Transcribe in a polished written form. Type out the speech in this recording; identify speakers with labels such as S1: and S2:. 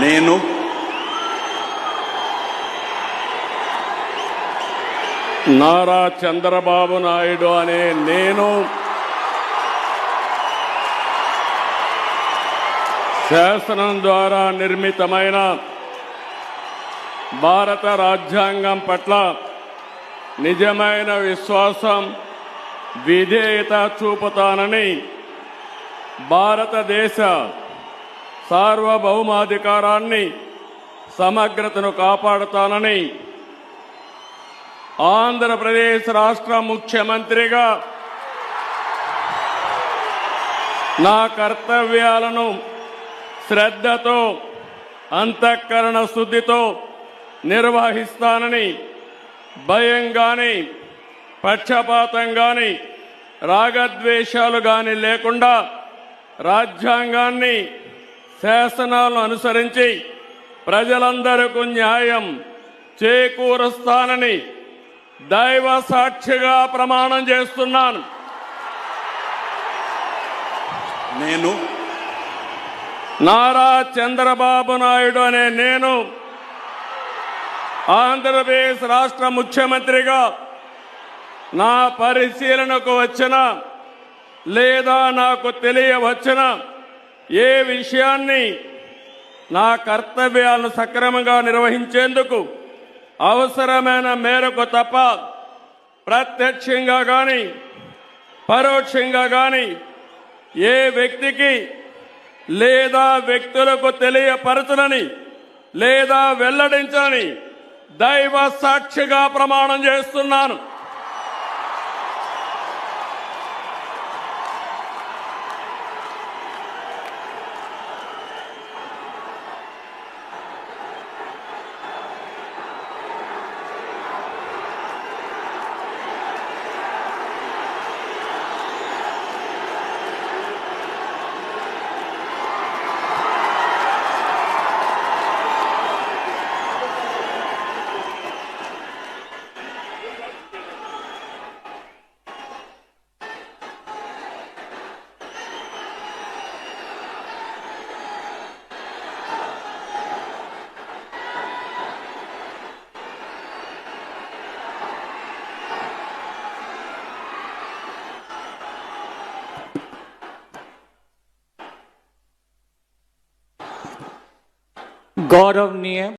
S1: నేను
S2: నారా చంద్రబాబు నాయుడు అనే నేను శాసనం ద్వారా నిర్మితమైన భారత రాజ్యాంగం పట్ల నిజమైన విశ్వాసం విధేయత చూపుతానని భారతదేశ సార్వభౌమాధికారాన్ని సమగ్రతను కాపాడుతానని ఆంధ్రప్రదేశ్ రాష్ట్ర ముఖ్యమంత్రిగా నా కర్తవ్యాలను శ్రద్ధతో అంతఃకరణ శుద్ధితో నిర్వహిస్తానని భయం గాని పక్షపాతం గాని రాగద్వేషాలు గాని లేకుండా రాజ్యాంగాన్ని శాసనాలను అనుసరించి ప్రజలందరికీ న్యాయం చేకూరుస్తానని దైవ సాక్షిగా ప్రమాణం చేస్తున్నాను.
S1: నేను
S2: నారా చంద్రబాబు నాయుడు అనే నేను ఆంధ్రప్రదేశ్ రాష్ట్ర ముఖ్యమంత్రిగా నా పరిశీలనకు వచ్చిన లేదా నాకు తెలియవచ్చిన ఏ విషయాన్ని నా కర్తవ్యాలను సక్రమంగా నిర్వహించేందుకు అవసరమైన మేరకు తప్ప ప్రత్యక్షంగా గాని పరోక్షంగా గాని ఏ వ్యక్తికి లేదా వ్యక్తులకు తెలియపరచనని లేదా వెల్లడించని దైవ సాక్షిగా ప్రమాణం చేస్తున్నాను.
S3: गौरवनीय